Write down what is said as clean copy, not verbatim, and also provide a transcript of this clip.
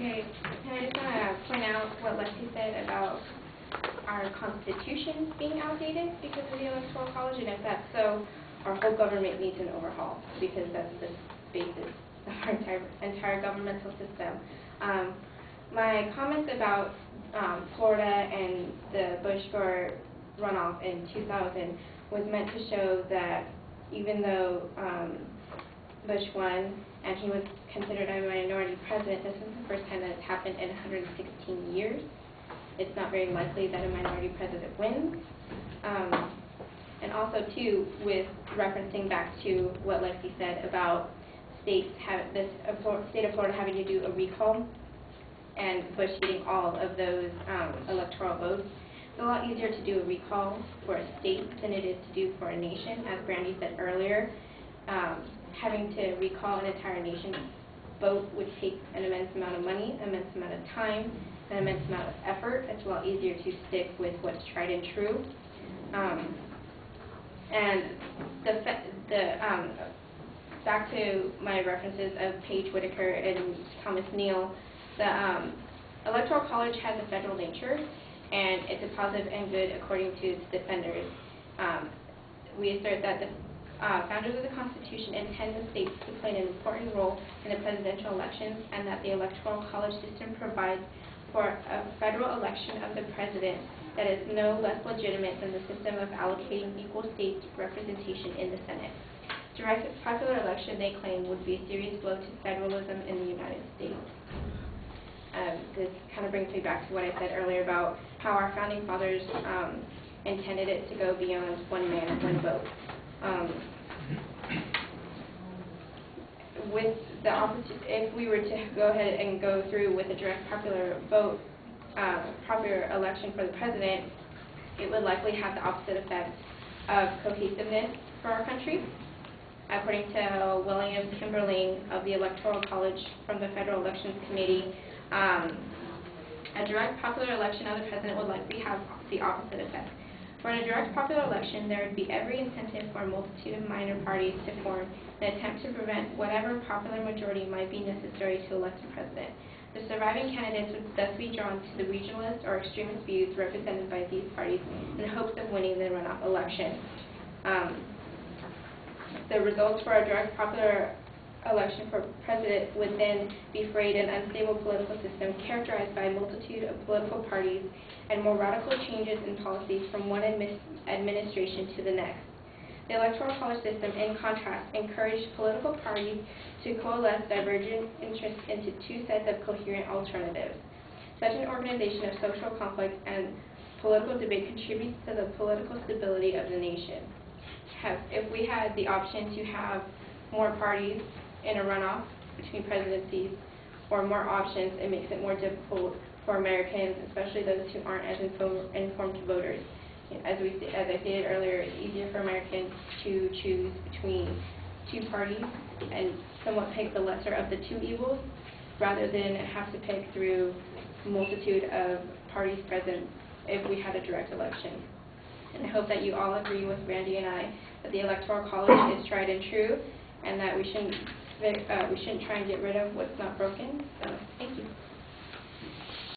Okay, and I just want to point out what Lexi said about our Constitution being outdated because of the Electoral College, and if that's so, our whole government needs an overhaul because that's the basis of our entire governmental system. My comments about Florida and the Bush-Gore runoff in 2000 was meant to show that even though Bush won and he was considered a minority president, this is the first time that it's happened in 116 years. It's not very likely that a minority president wins. And also, too, with referencing back to what Lexi said about states the state of Florida having to do a recall and Bush getting all of those electoral votes, it's a lot easier to do a recall for a state than it is to do for a nation. As Brandy said earlier, having to recall an entire nation's vote would take an immense amount of money, an immense amount of time, an immense amount of effort. It's a lot easier to stick with what's tried and true. And back to my references of Paige Whitaker and Thomas Neal, the Electoral College has a federal nature, and it's a positive and good according to its defenders. We assert that the founders of the Constitution intend the states to play an important role in the presidential elections, and that the Electoral College system provides for a federal election of the president that is no less legitimate than the system of allocating equal states representation in the Senate. Direct popular election, they claim, would be a serious blow to federalism in the United States. This kind of brings me back to what I said earlier about how our founding fathers intended it to go beyond one man, one vote. With the if we were to go ahead and go through with a direct popular vote, popular election for the president, it would likely have the opposite effect of cohesiveness for our country. According to William Kimberling of the Electoral College from the Federal Elections Committee, a direct popular election of the president would likely have the opposite effect. For a direct popular election, there would be every incentive for a multitude of minor parties to form in an attempt to prevent whatever popular majority might be necessary to elect a president. The surviving candidates would thus be drawn to the regionalist or extremist views represented by these parties in hopes of winning the runoff election. The results for a direct popular election for president would then be frayed in an unstable political system characterized by a multitude of political parties and more radical changes in policies from one administration to the next. The Electoral College system, in contrast, encouraged political parties to coalesce divergent interests into two sets of coherent alternatives. Such an organization of social conflict and political debate contributes to the political stability of the nation. If we had the option to have more parties in a runoff between presidencies or more options, it makes it more difficult for Americans, especially those who aren't as informed voters. As I stated earlier, it's easier for Americans to choose between two parties and somewhat pick the lesser of the two evils rather than have to pick through a multitude of parties present if we had a direct election. And I hope that you all agree with Randy and I that the Electoral College is tried and true, and that we shouldn't try and get rid of what's not broken. So